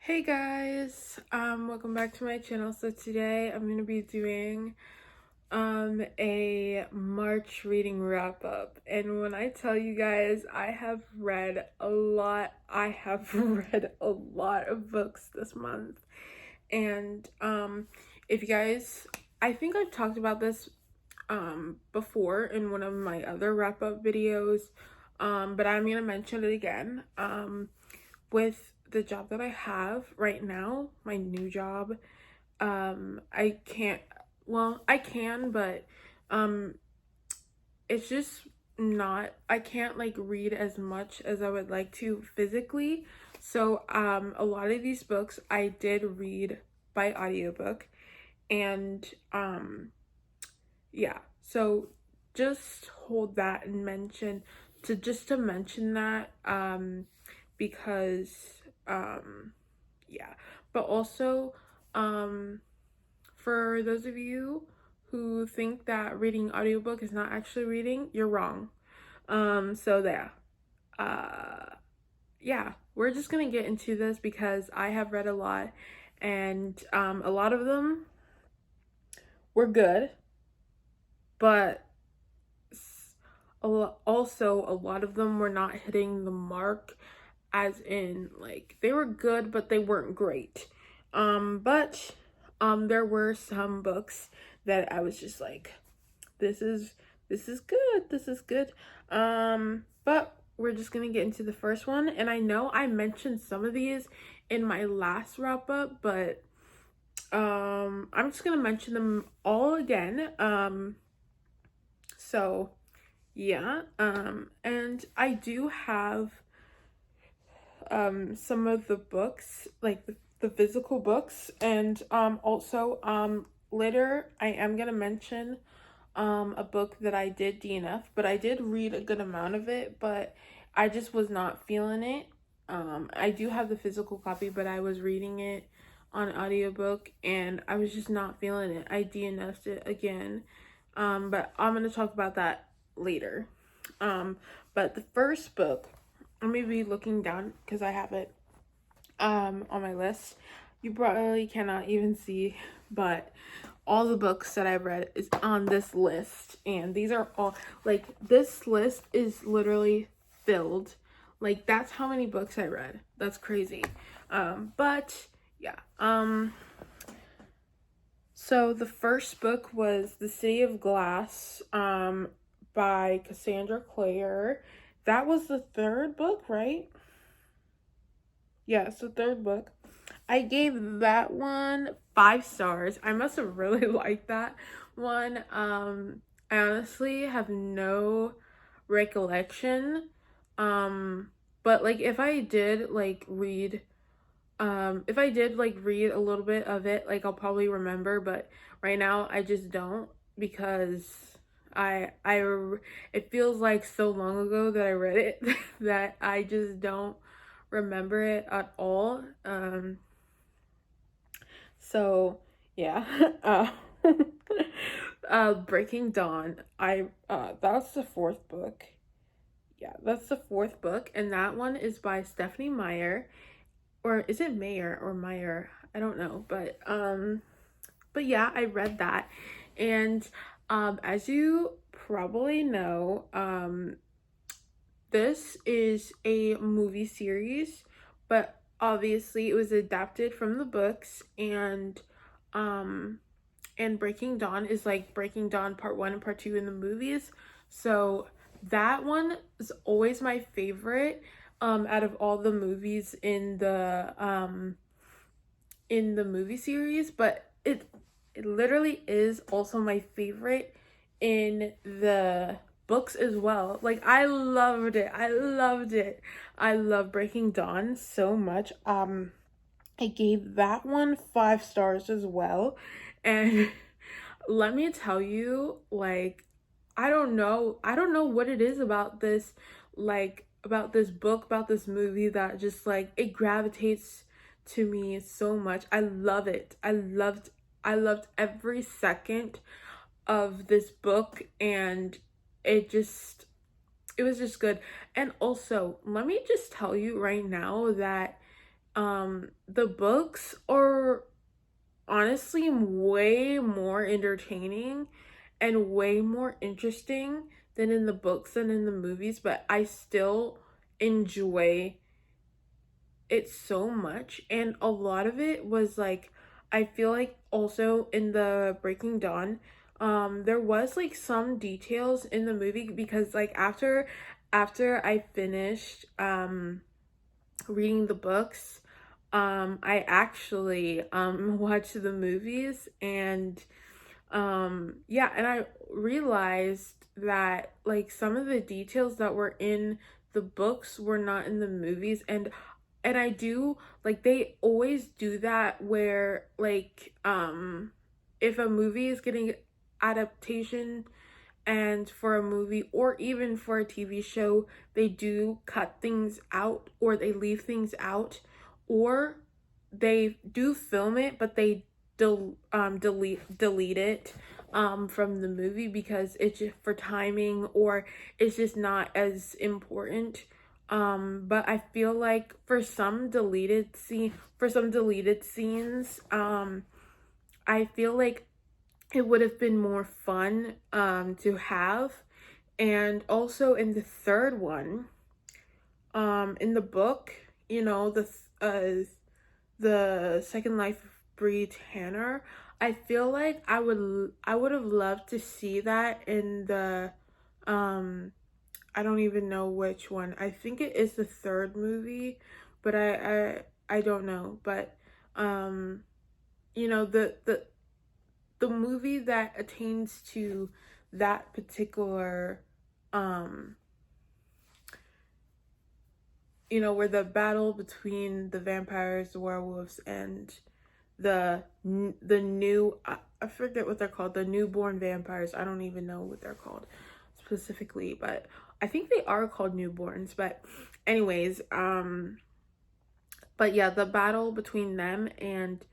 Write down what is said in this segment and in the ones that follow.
Hey guys, welcome back to my channel. So today I'm gonna be doing a March reading wrap up. And when I tell you guys I have read a lot, I have read a lot of books this month. And if you guys, I think I've talked about this before in one of my other wrap up videos. But I'm gonna mention it again. With the job that I have right now, my new job, I can't, well, I can, but um it's just not, I can't like read as much as I would like to physically. So a lot of these books I did read by audiobook, and yeah. So just hold that and mention to mention that because yeah. But also for those of you who think that reading audiobook is not actually reading, you're wrong. So there. Yeah, we're just gonna get into this because I have read a lot, and a lot of them were good, but also a lot of them were not hitting the mark, as in like they were good but they weren't great. But there were some books that I was just like, this is good, this is good. But we're just gonna get into the first one, and I know I mentioned some of these in my last wrap up, but I'm just gonna mention them all again. So yeah. And I do have some of the books, like the physical books, and also later I am gonna mention a book that I did DNF, but I did read a good amount of it, but I just was not feeling it. I do have the physical copy, but I was reading it on audiobook and I was just not feeling it. I DNF'd it again. But I'm gonna talk about that later. But the first book, I'm gonna be looking down because I have it on my list. You probably cannot even see, but all the books that I've read is on this list, and these are all, like, this list is literally filled. Like, that's how many books I read. That's crazy. But yeah. So the first book was The City of Glass by Cassandra Clare. That was the third book, right? Yeah, it's the third book. I gave that one 5 stars. I must have really liked that one. I honestly have no recollection. But like if I did like read read a little bit of it, like I'll probably remember, but right now I just don't, because I it feels like so long ago that I read it that I just don't remember it at all. So yeah. Breaking Dawn. That's the fourth book. Yeah, that's the fourth book, and that one is by Stephanie Meyer. Or is it Mayer or Meyer? I don't know, but yeah, I read that. And as you probably know, this is a movie series, but obviously it was adapted from the books, um and Breaking Dawn is like Breaking Dawn Part 1 and Part 2 in the movies. So that one is always my favorite out of all the movies in the movie series, but it literally is also my favorite in the books as well. Like I loved it. I loved it. I love Breaking Dawn so much. I gave that one 5 stars as well. And let me tell you, like, I don't know what it is about this, like, about this book, about this movie, that just like it gravitates to me so much. I love it. I loved every second of this book, and it just it was just good. And also, let me just tell you right now that The books are honestly way more entertaining and way more interesting than in the books and in the movies, but I still enjoy it so much. And a lot of it was like, I feel like also in the Breaking Dawn, there was like some details in the movie because like after I finished reading the books, I actually watched the movies, and yeah, and I realized that like some of the details that were in the books were not in the movies, and I do like they always do that where like if a movie is getting adaptation, and for a movie or even for a TV show, they do cut things out or they leave things out, or they do film it but they delete it from the movie because it's just for timing or it's just not as important. But I feel like for some deleted scenes, I feel like it would have been more fun to have. And also in the third one, in the book, you know, the Second Life of Bree Tanner, I feel like I would have loved to see that in the um I don't even know which one. I think it is the third movie, but I don't know. But um you know, the movie that attains to that particular um you know, where the battle between the vampires, the werewolves, and the new I forget what they're called, the newborn vampires. I don't even know what they're called specifically, but I think they are called newborns. But anyways, but yeah, the battle between them, and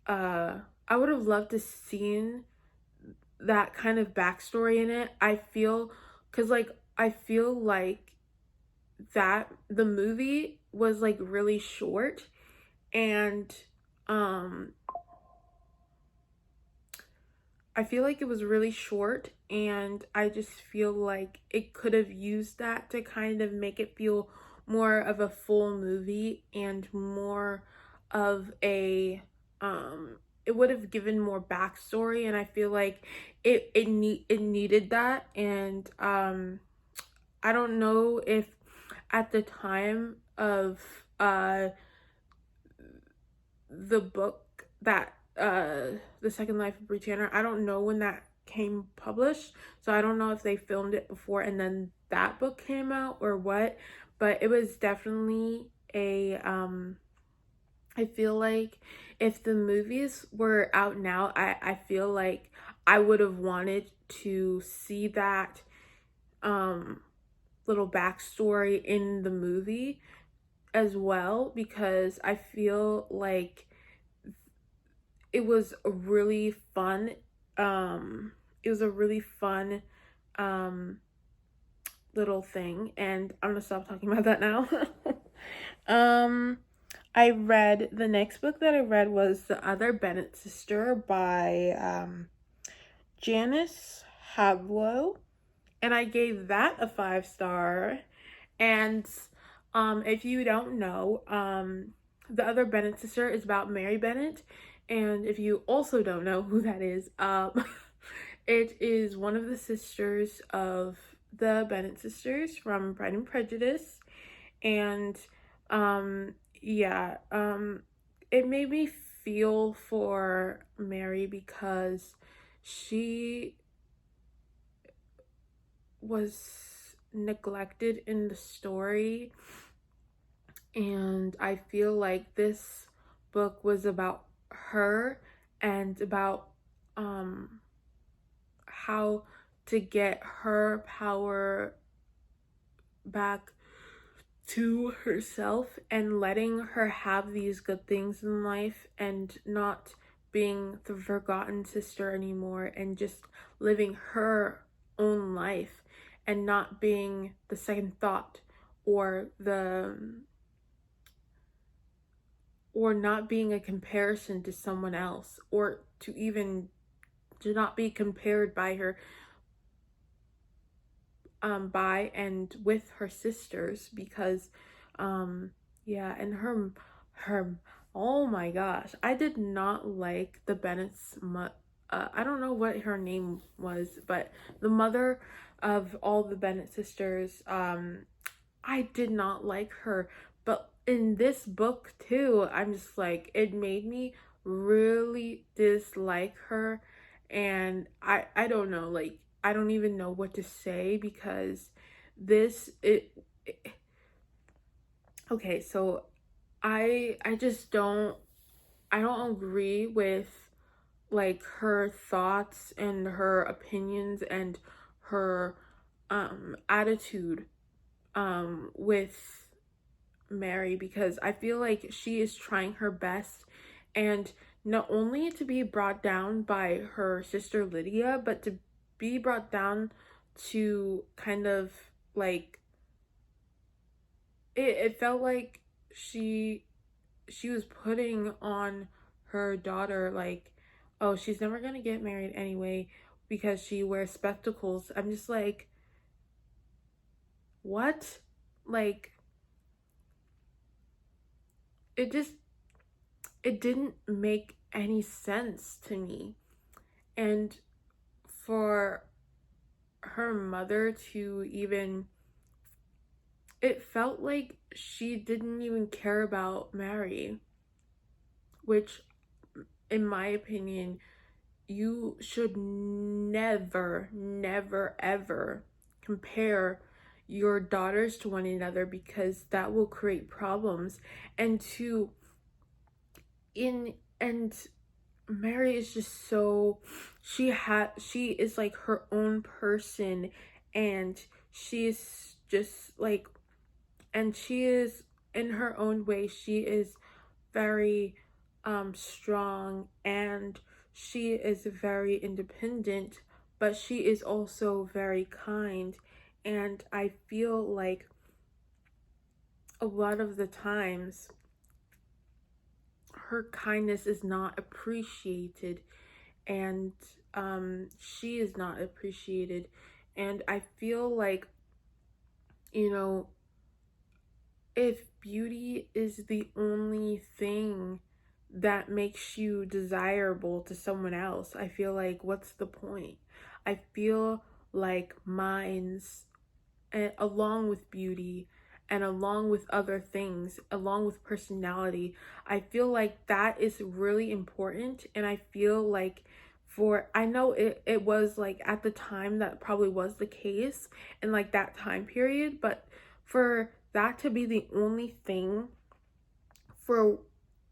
I would have loved to seen that kind of backstory in it. I feel, because like I feel like that the movie was like really short, and um I feel like it was really short, and I just feel like it could have used that to kind of make it feel more of a full movie and more of a it would have given more backstory, and I feel like it needed that. And I don't know if at the time of the book that the Second Life of Bree Tanner, I don't know when that came published, so I don't know if they filmed it before and then that book came out or what, but it was definitely a I feel like if the movies were out now, I feel like I would have wanted to see that um little backstory in the movie as well, because I feel like it was a really fun it was a really fun um little thing. And I'm gonna stop talking about that now. um I read the next book that I read was The Other Bennett Sister by Janice Hablo, and I gave that a 5 star. And if you don't know, The Other Bennett Sister is about Mary Bennett. And if you also don't know who that is, it is one of the sisters of the Bennett sisters from Pride and Prejudice. And yeah, it made me feel for Mary because she was neglected in the story, and I feel like this book was about her and about how to get her power back to herself and letting her have these good things in life and not being the forgotten sister anymore, and just living her own life and not being the second thought or or not being a comparison to someone else, or to even to not be compared by her by and with her sisters, because yeah, and her oh my gosh, I did not like the Bennett's I don't know what her name was, but the mother of all the Bennett sisters, I did not like her. But in this book too, I'm just like, it made me really dislike her. And I don't know, like, I don't even know what to say, because this it okay, so I just I don't agree with like her thoughts and her opinions and her attitude with Mary, because I feel like she is trying her best, and not only to be brought down by her sister Lydia, but to be brought down to kind of like it felt like she was putting on her daughter, like, oh, she's never gonna get married anyway because she wears spectacles. I'm just like, what? Like, it just it didn't make any sense to me. And for her mother to even, it felt like she didn't even care about Mary, which in my opinion, you should never, never, ever compare your daughters to one another, because that will create problems. And to in and Mary is just so, she is like her own person, and she's just like, and she is in her own way, she is very strong, and she is very independent, but she is also very kind. And I feel like a lot of the times her kindness is not appreciated, and she is not appreciated. And I feel like, you know, if beauty is the only thing that makes you desirable to someone else, I feel like, what's the point? I feel like minds, along with beauty and along with other things, along with personality, I feel like that is really important. And I feel like, for I know it was like at the time that probably was the case in like that time period, but for that to be the only thing, for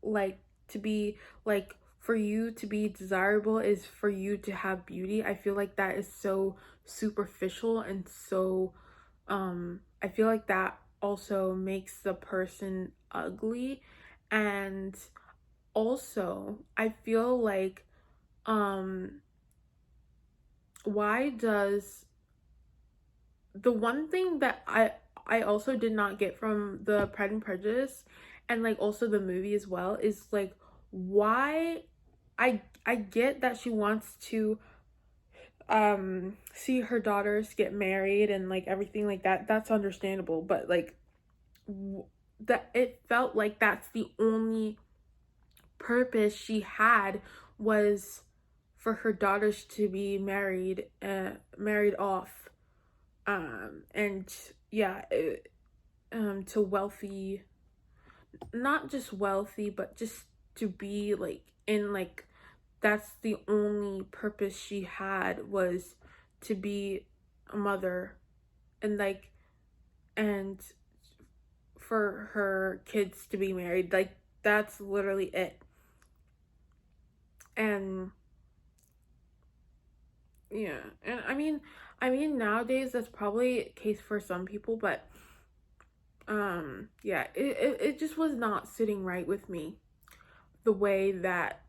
like to be like, for you to be desirable is for you to have beauty, I feel like that is so superficial, and so I feel like that also makes the person ugly. And also I feel like, um why does, the one thing that I also did not get from the Pride and Prejudice, and like also the movie as well, is like, why, I get that she wants to see her daughters get married and like everything like that, that's understandable, but like, that it felt like that's the only purpose she had, was for her daughters to be married off, and yeah, to wealthy, not just wealthy, but just to be like in like, that's the only purpose she had, was to be a mother, and like, and for her kids to be married, like, that's literally it. And yeah, and I mean nowadays that's probably a case for some people, but yeah, it just was not sitting right with me, the way that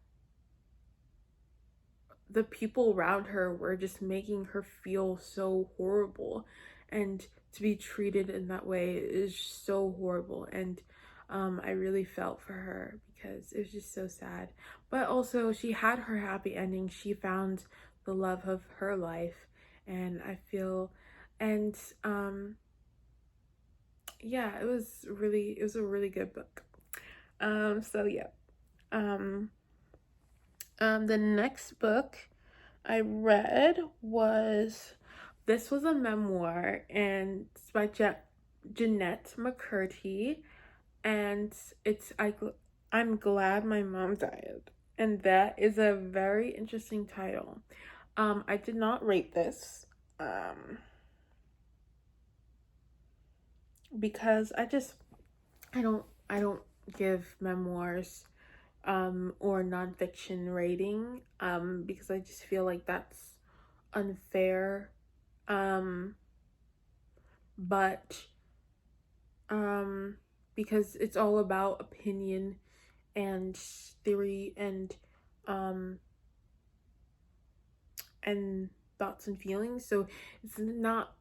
the people around her were just making her feel so horrible, and to be treated in that way is so horrible. And I really felt for her because it was just so sad. But also, she had her happy ending. She found the love of her life, and I feel, and yeah, it was a really good book. So yeah. Um, the next book I read was a memoir, and it's by Jeanette McCurdy, and I'm glad my mom died, and that is a very interesting title. I did not rate this, because I don't give memoirs or nonfiction rating, because I just feel like that's unfair. Um, but because it's all about opinion and theory um and thoughts and feelings. So it's not,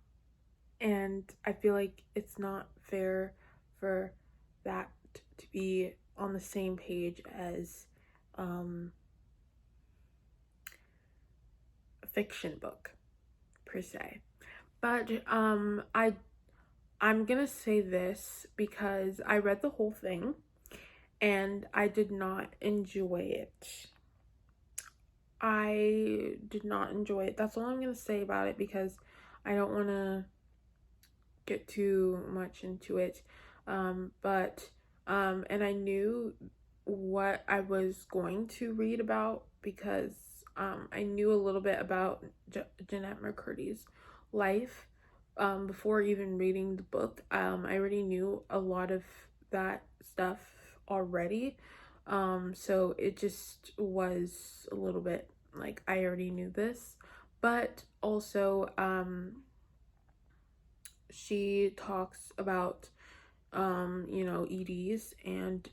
and I feel like it's not fair for that to be on the same page as a fiction book per se. But I'm gonna say this because I read the whole thing and I did not enjoy it. I did not enjoy it. That's all I'm gonna say about it, because I don't want to get too much into it. But and I knew what I was going to read about, because I knew a little bit about Jeanette McCurdy's life before even reading the book. I already knew a lot of that stuff already. So it just was a little bit like I already knew this, but also she talks about EDs, and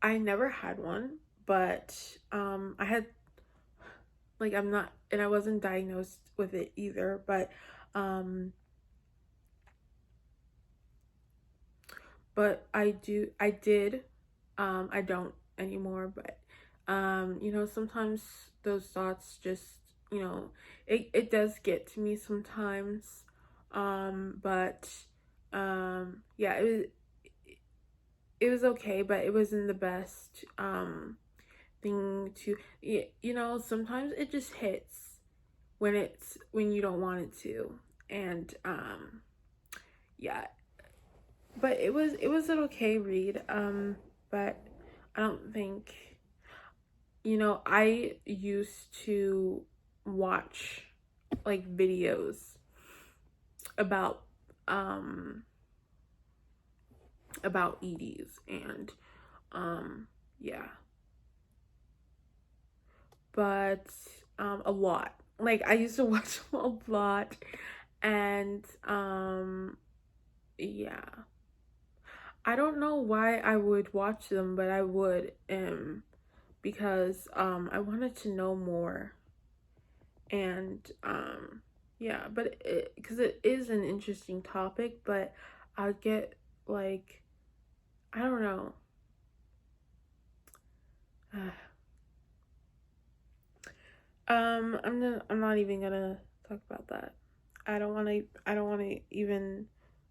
I never had one, but I had, like, I'm not, and I wasn't diagnosed with it either, but I did, I don't anymore, but sometimes those thoughts just, it does get to me sometimes. But yeah, it was okay, but it wasn't the best thing to, sometimes it just hits when you don't want it to. And yeah, but it was an okay read. But I don't think, I used to watch like videos about um EDs, and yeah, but a lot, like I used to watch them a lot, and yeah, I don't know why I would watch them, but I would, because I wanted to know more, and yeah, but because it is an interesting topic, but I get, like, I don't know. I'm not even gonna talk about that. I don't want to even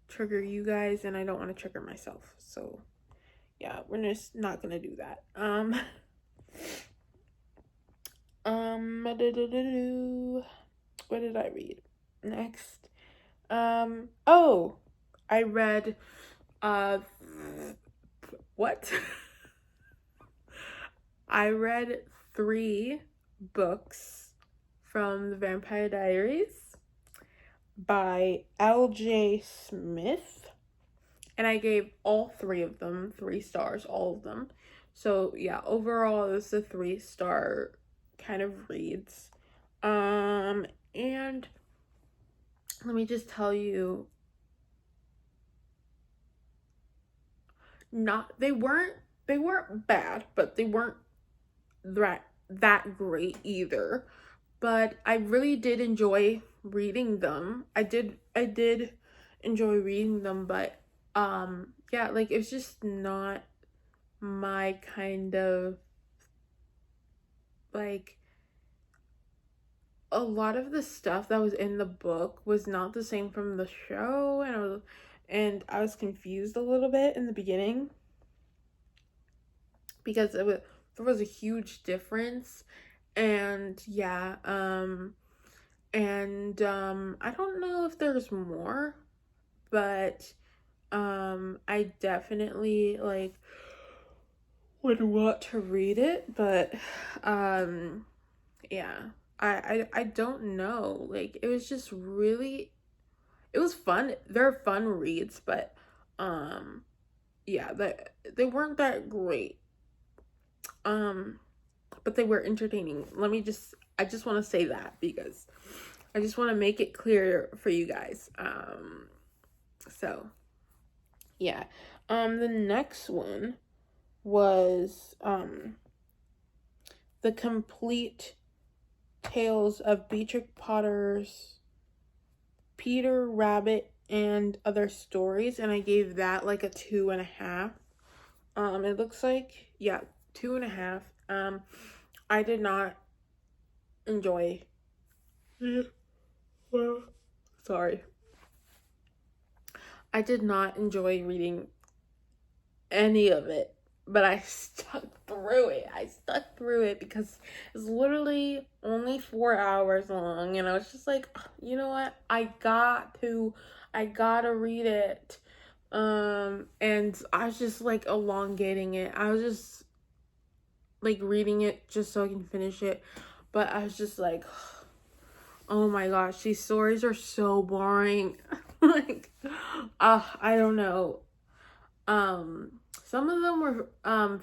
trigger you guys, and I don't want to trigger myself. So yeah, we're just not gonna do that. What did I read next? Oh, I read what? I read 3 books from the Vampire Diaries by L.J. Smith, and I gave all 3 of them 3 stars, all of them. So yeah, overall it was a 3-star kind of reads. And let me just tell you, they weren't bad, but they weren't that great either. But I really did enjoy reading them. I did enjoy reading them, but yeah, like it's just not my kind of, like, a lot of the stuff that was in the book was not the same from the show, and I was confused a little bit in the beginning because there was a huge difference. And yeah, I don't know if there's more, but I definitely, like, would want to read it. But yeah, I don't know, like, it was just really, it was fun. They're fun reads, but yeah, they weren't that great. But they were entertaining. I just want to say that because I just want to make it clear for you guys. So yeah. The next one was The Complete Tales of Beatrix Potter's Peter Rabbit and Other Stories, and I gave that like a 2.5. It looks like, yeah, 2.5. I did not enjoy. Sorry. I did not enjoy reading any of it, but I stuck through it. I stuck through it because it's literally only 4 hours long, and I was just like, you know what? I gotta read it. And I was just like elongating it. I was just like reading it just so I can finish it, but I was just like, oh my gosh, these stories are so boring. Like, I don't know. Some of them were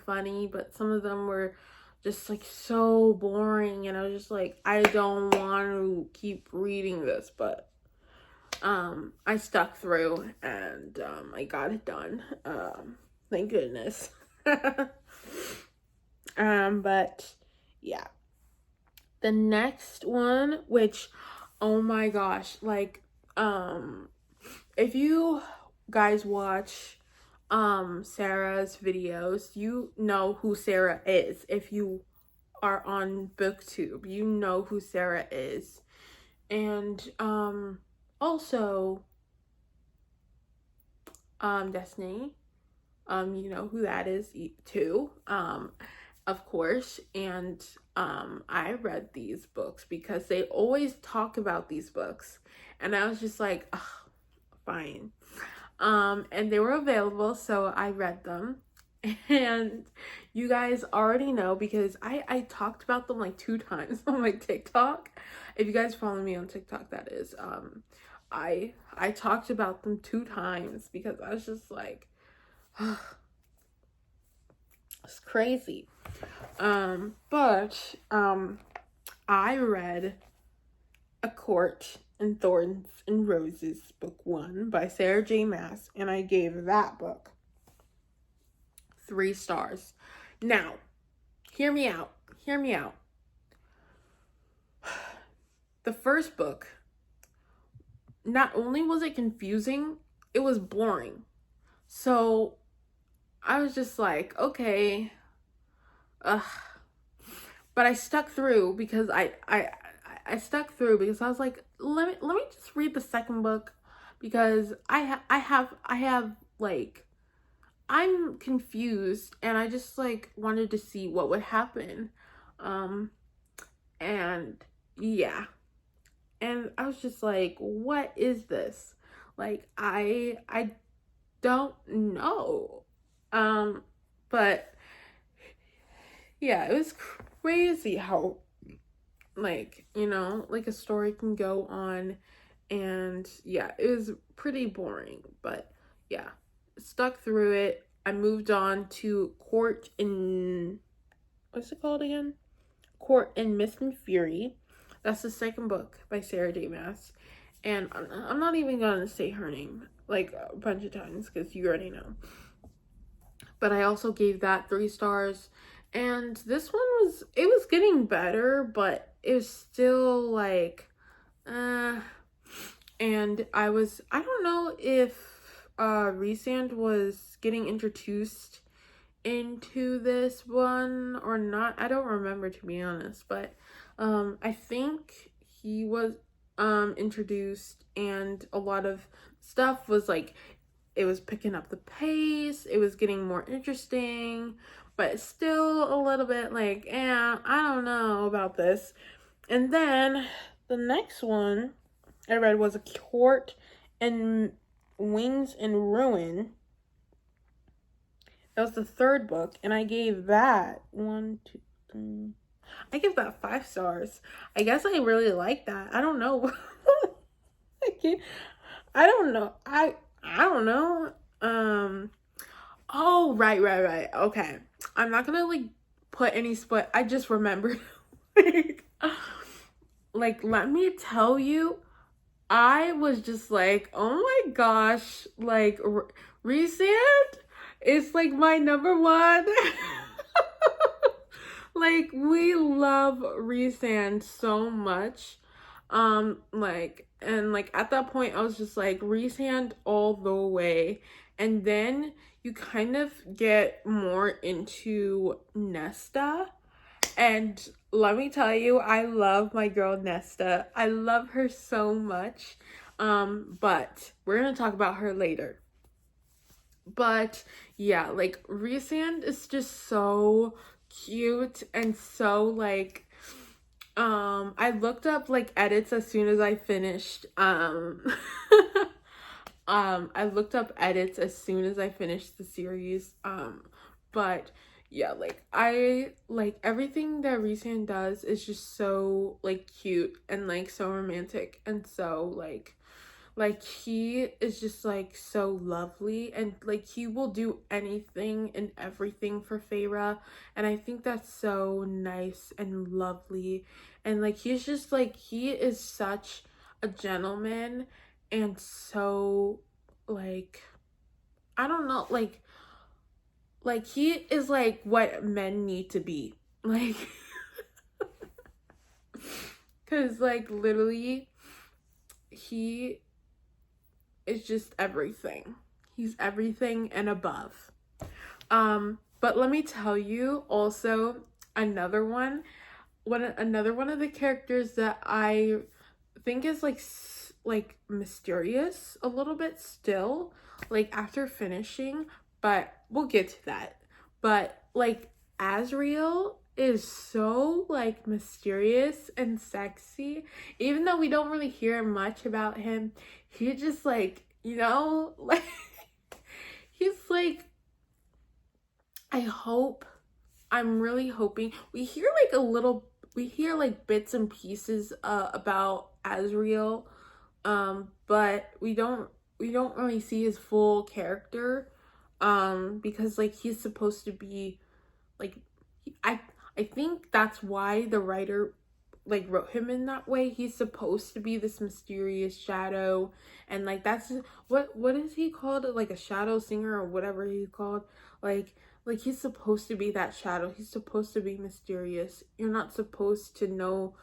funny, but some of them were just like so boring, and I was just like, I don't want to keep reading this. But I stuck through, and I got it done. Thank goodness. But yeah. The next one, which, oh my gosh, like, if you guys watch Sarah's videos, you know who Sarah is. If you are on BookTube, you know who Sarah is. And also Destiny, you know who that is too, of course. And I read these books because they always talk about these books, and I was just like, fine. And they were available, so I read them. And you guys already know because I talked about them like 2 times on my TikTok. If you guys follow me on TikTok, that is, I talked about them 2 times because I was just like, it's crazy. But I read A Court in Thorns and Roses, book 1 by Sarah J. Maas, and I gave that book 3 stars. Now, hear me out. Hear me out. The first book, not only was it confusing, it was boring. So I was just like, okay, but I stuck through because I stuck through because I was like, let me just read the second book because I have like, I'm confused, and I just like wanted to see what would happen. And yeah. And I was just like, what is this? Like, I don't know. But yeah, it was crazy how, like, you know, like a story can go on. And yeah, it was pretty boring, but yeah, stuck through it. I moved on to Court in, what's it called again? Court in Mist and Fury. That's the second book by Sarah J. Maas. And I'm not even gonna say her name like a bunch of times because you already know. But I also gave that 3 stars. And this one it was getting better, but it was still like, and I don't know if Rhysand was getting introduced into this one or not. I don't remember, to be honest, but I think he was introduced, and a lot of stuff was like, it was picking up the pace, it was getting more interesting, but still a little bit like, I don't know about this. And then the next one I read was A Court and Wings and Ruin. That was the third book, and I gave that 1, 2, 3. I give that 5 stars. I guess I really like that. I don't know. I don't know. I don't know. Oh, right. Okay. I'm not gonna like put any split. I just remembered. Like, let me tell you, I was just like, oh my gosh, like Rhysand is like my number one. Like, we love Rhysand so much. Like, and like at that point I was just like, Rhysand all the way. And then you kind of get more into Nesta, and let me tell you, I love my girl Nesta. I love her so much. But we're gonna talk about her later. But yeah, like Rhysand is just so cute and so like, I looked up like edits as soon as I finished I looked up edits as soon as I finished the series. But yeah, like I like everything that Rhysand does is just so like cute and like so romantic, and so like he is just like so lovely, and like he will do anything and everything for Feyre, and I think that's so nice and lovely. And like he's just like, he is such a gentleman, and so like, I don't know, like he is like what men need to be, like because like literally he is just everything. He's everything and above. But let me tell you also another one of the characters that I think is like mysterious a little bit still, like after finishing, but we'll get to that. But like Azriel is so like mysterious and sexy, even though we don't really hear much about him. He just like, you know, like he's like, I'm really hoping we hear like bits and pieces about Azriel, but we don't really see his full character, because like he's supposed to be like, I think that's why the writer like wrote him in that way. He's supposed to be this mysterious shadow, and like that's what is he called, like a shadow singer or whatever he's called, like he's supposed to be that shadow. He's supposed to be mysterious. You're not supposed to know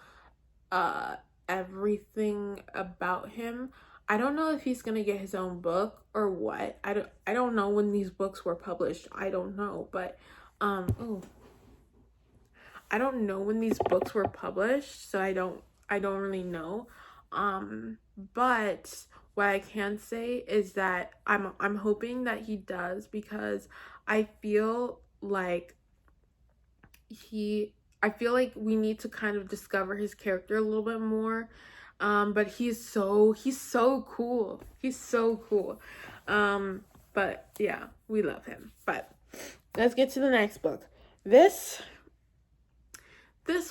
everything about him. I don't know if he's gonna get his own book or what. I don't know when these books were published. I don't know, but oh, I don't know when these books were published, so I don't really know. But what I can say is that I'm hoping that he does, because I feel like we need to kind of discover his character a little bit more. But he's so cool. He's so cool. But yeah, we love him. But let's get to the next book. This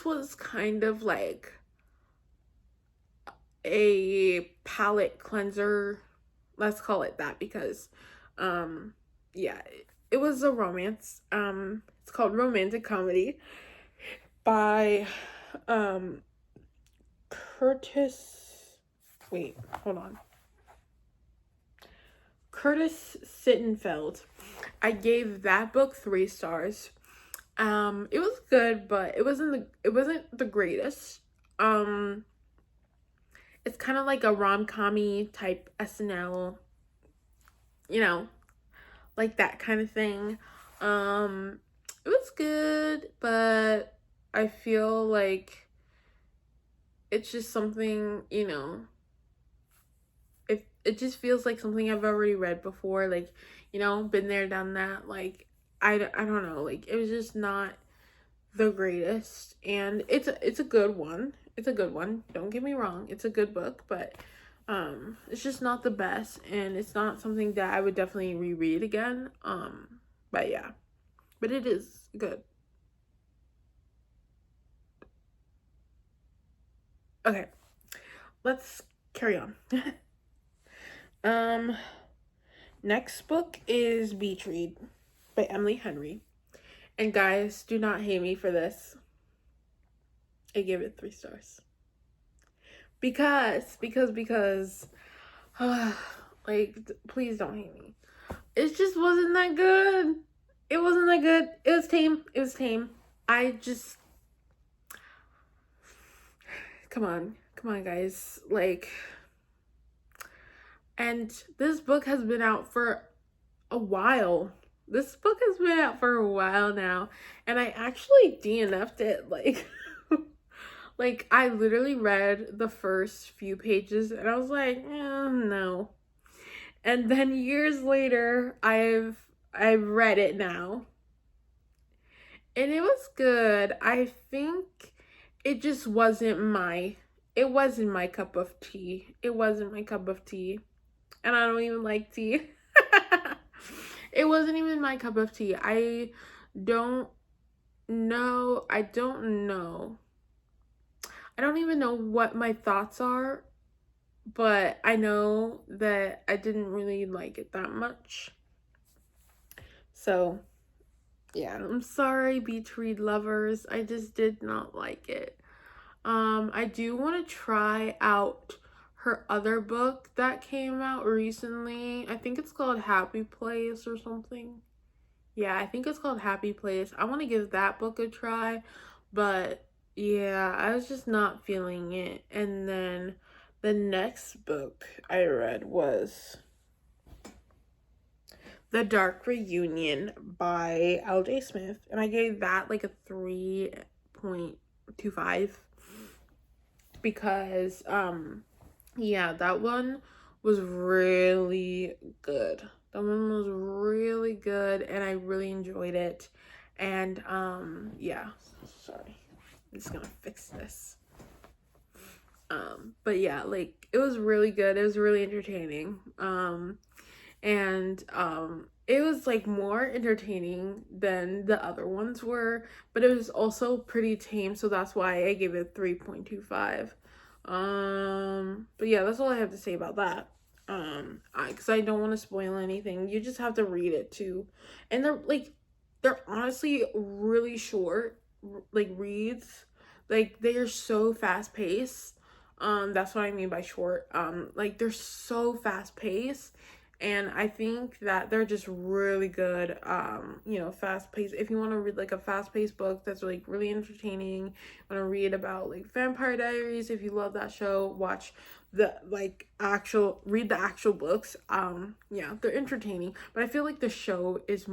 was kind of like a palate cleanser, let's call it that, because yeah, it was a romance. It's called Romantic Comedy by Curtis Sittenfeld. I gave that book 3 stars. It was good, but it wasn't the greatest. It's kind of like a rom-com-y type SNL you know, like that kind of thing. It was good, but I feel like it's just something, it just feels like something I've already read before, like, been there, done that. Like, I don't know, like, it was just not the greatest. And it's a good one. It's a good one. Don't get me wrong. It's a good book, but it's just not the best, and it's not something that I would definitely reread again. But yeah. But it is good. Okay. Let's carry on. um Next book is Beach Read by Emily Henry. And guys, do not hate me for this. I give it 3 stars. Because like, please don't hate me. It just wasn't that good. It wasn't that good. It was tame. It was tame. I just, come on guys. Like, and this book has been out for a while. This book has been out for a while now, and I actually DNF'd it. Like, like, I literally read the first few pages and I was like, no. And then years later, I've read it now, and it was good. I think it wasn't my cup of tea. It wasn't my cup of tea. And I don't even like tea. It wasn't even my cup of tea. Don't I don't know. I don't even know what my thoughts are, but I know that I didn't really like it that much. So, yeah, I'm sorry, beach read lovers. I just did not like it. I do want to try out her other book that came out recently. I think it's called Happy Place or something. Yeah, I think it's called Happy Place. I want to give that book a try, but yeah, I was just not feeling it. And then the next book I read was The Dark Reunion by L.J. Smith, and I gave that like a 3.25 because yeah, that one was really good. That one was really good, and I really enjoyed it. And yeah, sorry, I'm just gonna fix this. But yeah, like, it was really good. It was really entertaining. And it was like more entertaining than the other ones were, but it was also pretty tame, so that's why I gave it 3.25. But yeah, that's all I have to say about that. Because I don't want to spoil anything. You just have to read it too. And they're honestly really short, like, reads. Like, they are so fast paced. That's what I mean by short. Like, they're so fast paced, and I think that they're just really good, fast paced. If you want to read like a fast paced book that's like really entertaining, want to read about like Vampire Diaries, if you love that show, watch read the actual books. Yeah, they're entertaining, but I feel like the show is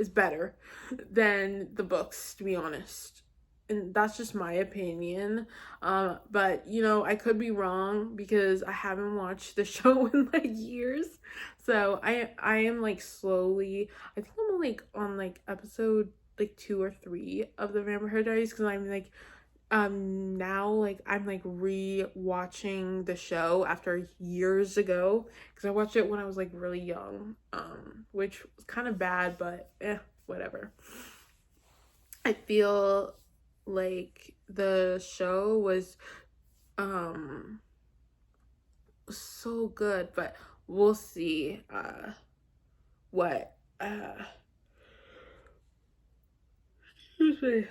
better than the books, to be honest. And that's just my opinion. But I could be wrong because I haven't watched the show in like years. So I am like slowly, I think I'm like on like episode like 2 or 3 of the Vampire Diaries, because I'm like now like I'm like re-watching the show after years ago, because I watched it when I was like really young, which was kind of bad, but whatever. I feel like the show was so good, but we'll see what excuse me.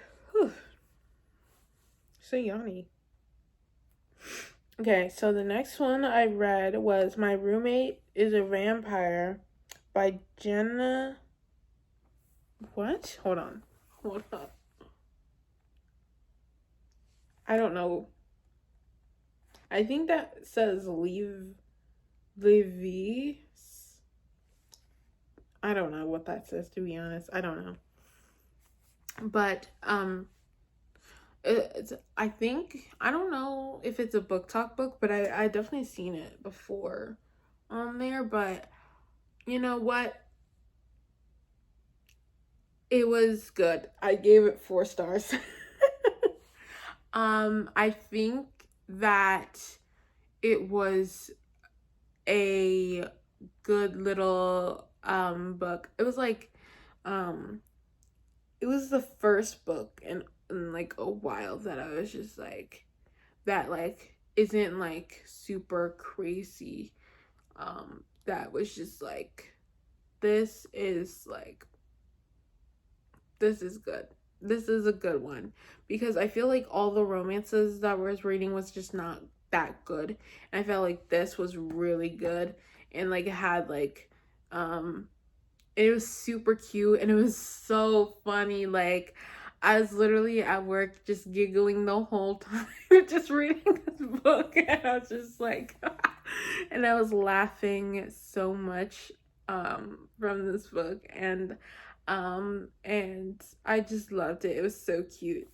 So yummy. Okay, so the next one I read was My Roommate is a Vampire by Jenna. What? Hold on. I don't know. I think that says Levi's. I don't know what that says, to be honest. I don't know. But I think, I don't know if it's a book talk book, but I definitely seen it before on there. But you know what? It was good. I gave it 4 stars. I think that it was a good little book. It was like um it was the first book in like a while that I was just like, that like isn't like super crazy. That was just like, this is like, this is good. This is a good one, because I feel like all the romances that I was reading was just not that good. And I felt like this was really good, and like it had like it was super cute and it was so funny. Like I was literally at work just giggling the whole time just reading this book, and I was just like and I was laughing so much from this book, and I just loved it. It was so cute.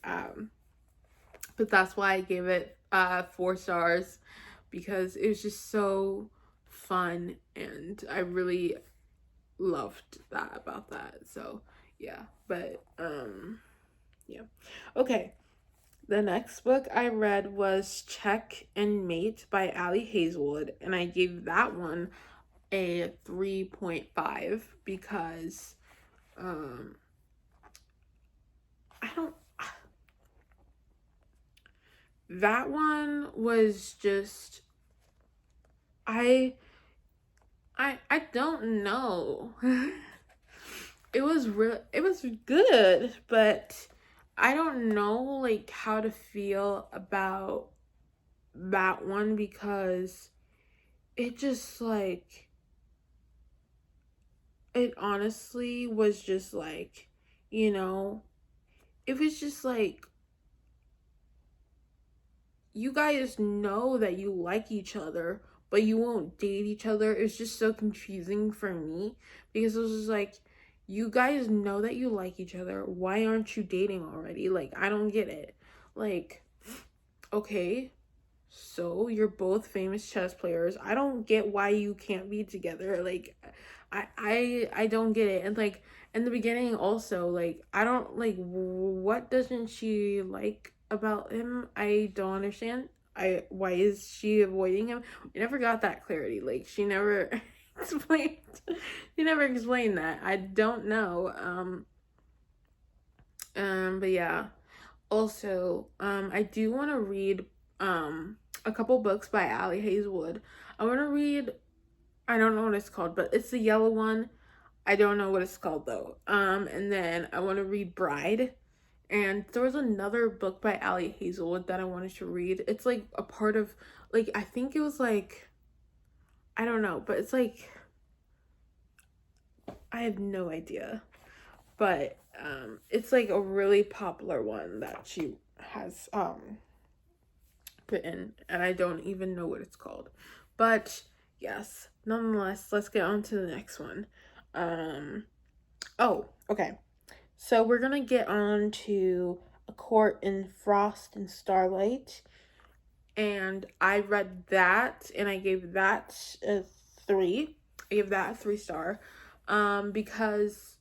But that's why I gave it 4 stars, because it was just so fun, and I really loved that about that. So yeah. But yeah. Okay. The next book I read was Check and Mate by Ali Hazelwood, and I gave that one a 3.5 because I don't, that one was just, I don't know. It was good, but I don't know like how to feel about that one, because it just like, it honestly was just like, you know, it was just like, you guys know that you like each other, but you won't date each other. It's just so confusing for me, because it was just like, you guys know that you like each other. Why aren't you dating already? Like, I don't get it. Like, okay, so you're both famous chess players. I don't get why you can't be together. Like, I don't get it. And like in the beginning also, like I don't like, what doesn't she like about him? I don't understand. Why is she avoiding him? We never got that clarity. Like she never explained she never explained that. I don't know. But yeah. Also, I do want to read a couple books by Ali Hazelwood. I want to read, I don't know what it's called, but it's the yellow one. I don't know what it's called though. And then I want to read Bride. And there was another book by Ali Hazelwood that I wanted to read. It's like a part of, like, I think it was like, I don't know, but it's like, I have no idea. But it's like a really popular one that she has written, and I don't even know what it's called. But yes, nonetheless, let's get on to the next one. Oh, okay. So we're gonna get on to A Court in Frost and Starlight, and I read that, and I gave that a 3. I gave that a 3 star, because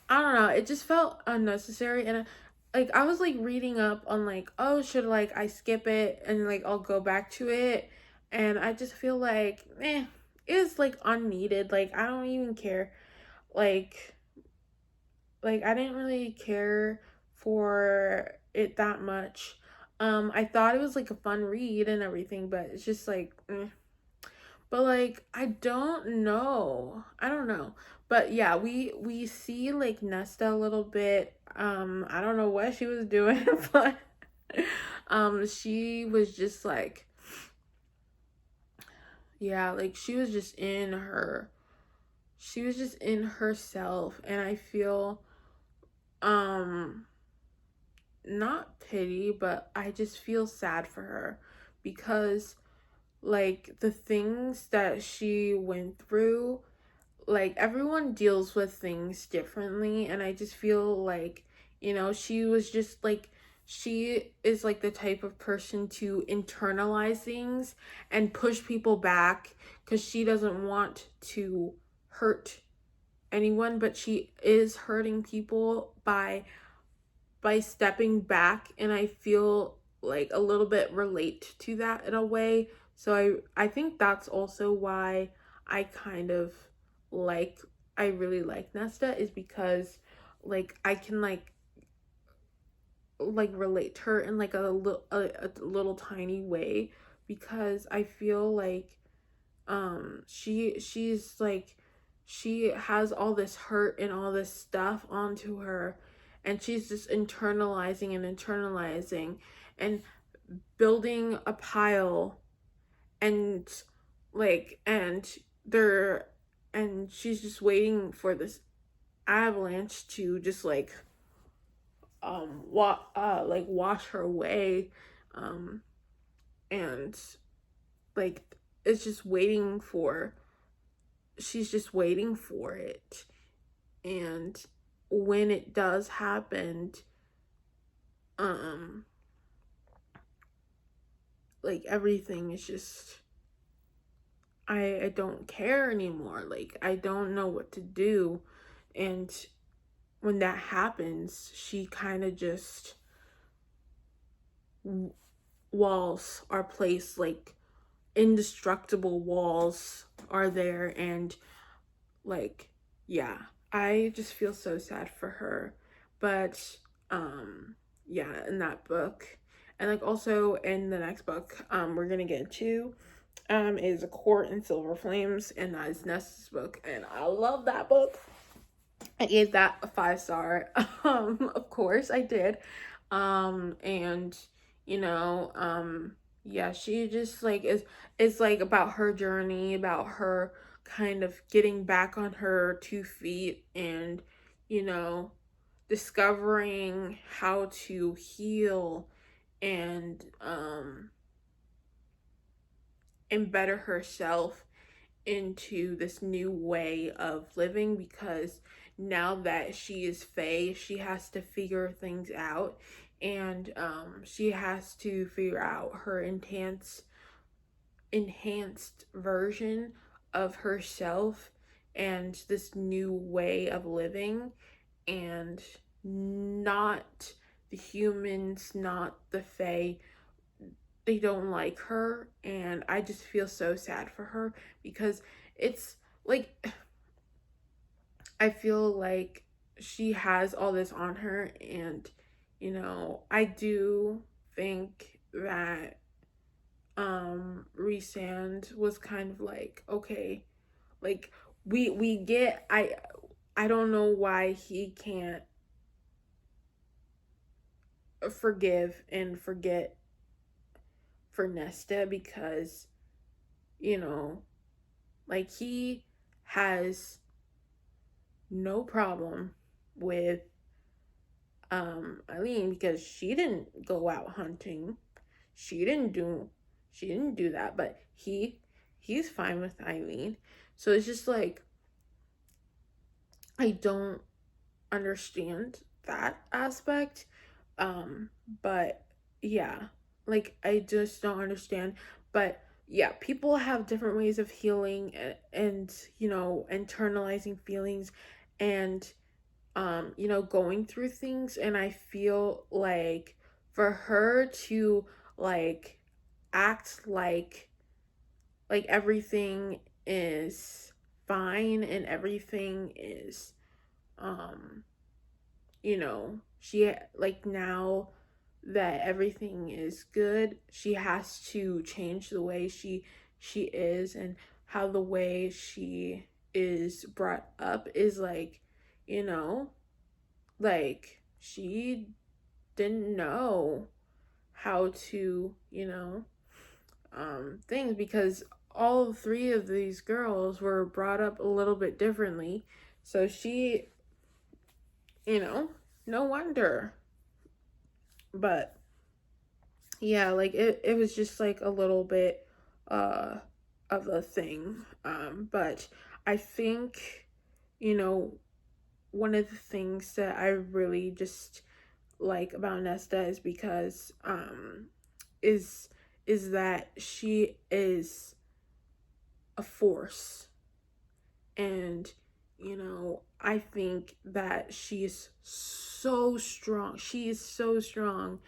I don't know, it just felt unnecessary, and like I was like reading up on like, oh, should like I skip it and like I'll go back to it, and I just feel like, it's like unneeded. Like I don't even care. Like I didn't really care for it that much. I thought it was like a fun read and everything, but it's just like, but like I don't know. I don't know. But yeah, we see like Nesta a little bit. I don't know what she was doing, but she was just like, yeah, like she was just in herself, and I feel um not pity, but I just feel sad for her, because like the things that she went through, like everyone deals with things differently, and I just feel like, she was just like, she is like the type of person to internalize things and push people back because she doesn't want to hurt anyone, but she is hurting people by stepping back, and I feel like a little bit relate to that in a way. So I think that's also why I kind of like I really like Nesta, is because like I can like relate to her in like a little tiny way, because I feel like she's like, she has all this hurt and all this stuff onto her, and she's just internalizing and building a pile, and and they're and she's just waiting for this avalanche to just like wash her away, um and like it's just waiting for she's just waiting for it. And when it does happen, um like everything is just, I don't care anymore. Like I don't know what to do. And when that happens, she kind of just, walls are placed, like indestructible walls are there, and like, yeah, I just feel so sad for her. But yeah, in that book, and like also in the next book we're gonna get to, is A Court in Silver Flames, and that is Nesta's book, and I love that book. I gave that a 5 star. Of course I did. And yeah, she just like is like about her journey, about her kind of getting back on her 2 feet, and you know, discovering how to heal, and better herself into this new way of living, because now that she is Fae, she has to figure things out, and she has to figure out her enhanced version of herself, and this new way of living, and not the humans, not the Fae, they don't like her, and I just feel so sad for her, because it's like, I feel like she has all this on her, and I do think that Rhysand was kind of like, okay, like we get, I don't know why he can't forgive and forget for Nesta, because you know like he has no problem with Eileen, because she didn't go out hunting. She didn't do that, but he's fine with Eileen. So it's just like, I don't understand that aspect. But yeah, like I just don't understand. But yeah, people have different ways of healing, and internalizing feelings, and going through things, and I feel like for her to like act like everything is fine, and everything is she, like, now that everything is good, she has to change the way she is, and how the way she is brought up is like, you know like she didn't know how to, things, because all 3 of these girls were brought up a little bit differently. So she, no wonder. But yeah, like it was just like a little bit of a thing. But I think, you know, one of the things that I really just like about Nesta is because is is that she is a force. And I think that she is so strong. She is so strong.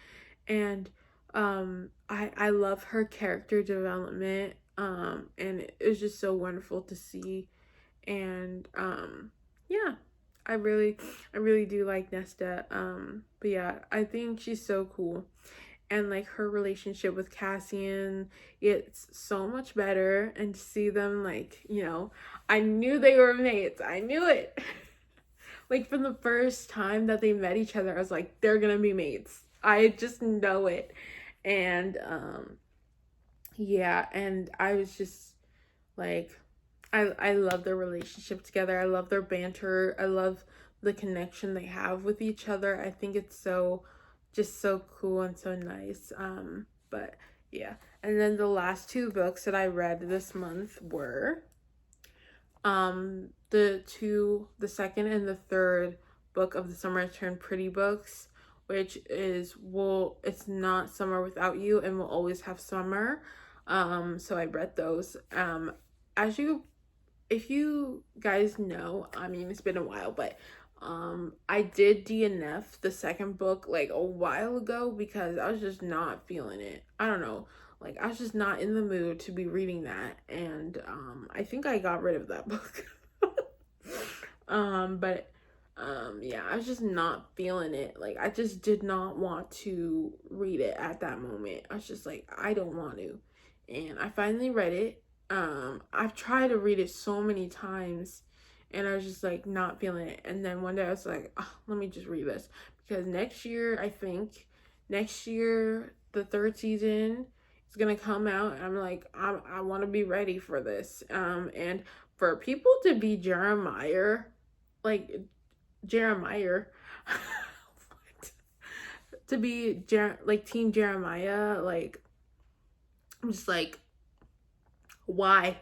And I love her character development. And it was just so wonderful to see. And yeah, I really do like Nesta. But yeah, I think she's so cool. And like her relationship with Cassian, it's so much better. And to see them, like, I knew they were mates. I knew it. Like from the first time that they met each other, I was like, they're gonna be mates. I just know it. And yeah, and I was just like, I love their relationship together. I love their banter. I love the connection they have with each other. I think it's so just so cool and so nice. But yeah. And then the last two books that I read this month were the second and the third book of the Summer Turned Pretty books, which is it's not Summer Without You and We'll Always Have Summer. So I read those. As you if you guys know, I mean, it's been a while, but I did DNF the second book like a while ago because I was just not feeling it. I don't know. Like I was just not in the mood to be reading that, and I think I got rid of that book. But yeah, I was just not feeling it. Like I just did not want to read it at that moment. I was just like, I don't want to. And I finally read it. I've tried to read it so many times and I was just like not feeling it. And then one day I was like, oh, let me just read this because next year the third season is gonna come out and I'm like, I want to be ready for this. And for people to be like Jeremiah to be like Team Jeremiah, like I'm just like, why?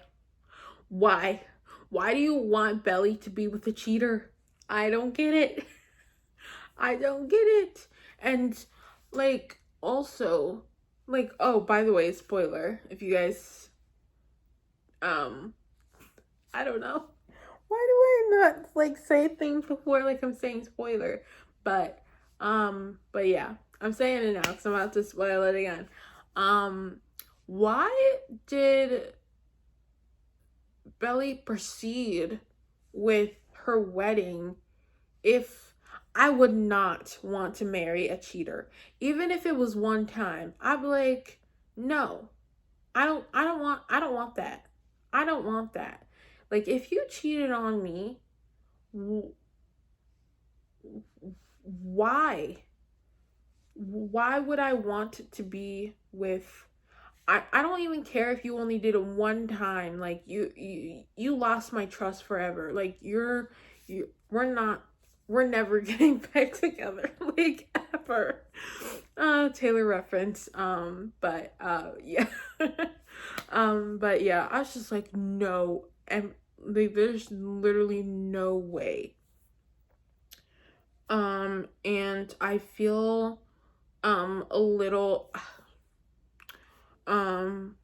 Why? Why do you want Belly to be with a cheater? I don't get it. I don't get it. And like also, like, oh, by the way, spoiler, if you guys I don't know. Why do I not like say things before like I'm saying spoiler? But yeah, I'm saying it now because I'm about to spoil it again. Why did Belly proceed with her wedding if I would not want to marry a cheater? Even if it was one time, I'd be like, no, I don't want that. I don't want that. Like if you cheated on me, why? Why would I want to be with I don't even care if you only did it one time. Like you lost my trust forever. Like we're never getting back together. Like ever. Taylor reference. Yeah. But yeah, I was just like, no. And like there's literally no way. And I feel a little um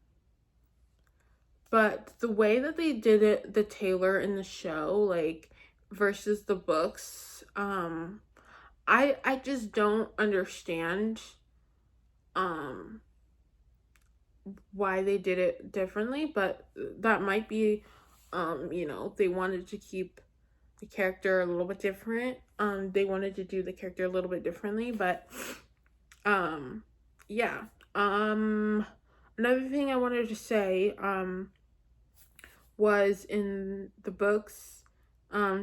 but the way that they did it, the Taylor in the show, like versus the books, I just don't understand um why they did it differently, but that might be they wanted to keep the character a little bit different. They wanted to do the character a little bit differently, but yeah. Another thing I wanted to say was in the books,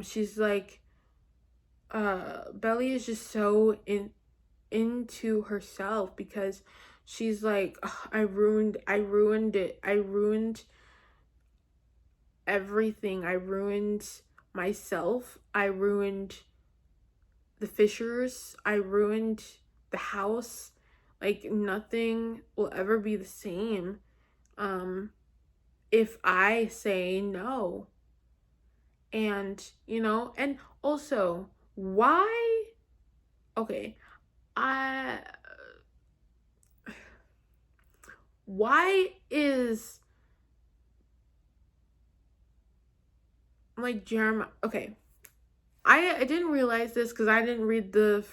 she's like Belly is just so into herself because she's like, "Ugh, I ruined it. I ruined everything. I ruined myself. I ruined the Fishers. I ruined the house. Like nothing will ever be the same if I say no." And, you know, and also, why? Okay, I. Why is like Jeremiah? Okay, I didn't realize this because I didn't read the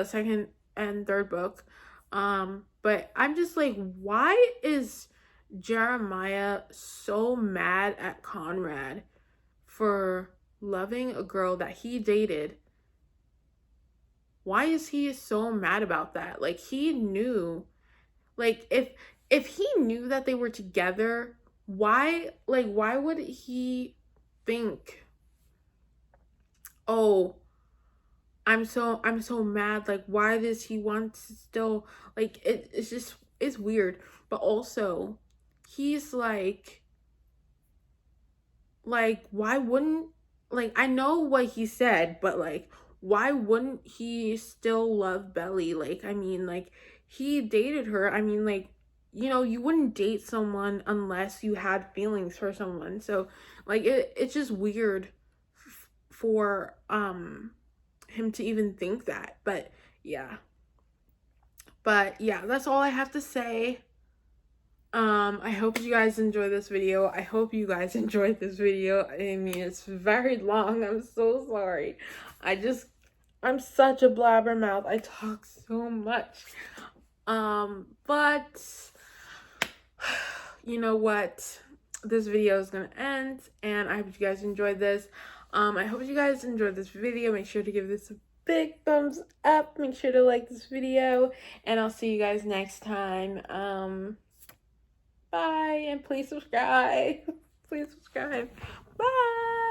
second and third book. But I'm just like, why is Jeremiah so mad at Conrad for loving a girl that he dated? Why is he so mad about that? Like he knew, like if he knew that they were together, why would he think, "Oh, I'm so mad. Like why does he want to still it's just it's weird." But also, he's like why wouldn't I know what he said, but like why wouldn't he still love Belly? Like I mean, like he dated her. I mean, like you know, you wouldn't date someone unless you had feelings for someone. So like it's just weird for him to even think that. But yeah. But yeah, that's all I have to say. I hope you guys enjoy this video. I hope you guys enjoyed this video. I mean, it's very long. I'm so sorry. I'm such a blabbermouth. I talk so much. But you know what? This video is gonna end, and I hope you guys enjoyed this. I hope you guys enjoyed this video. Make sure to give this a big thumbs up. Make sure to like this video, and I'll see you guys next time. Bye, and please subscribe. Please subscribe. Bye.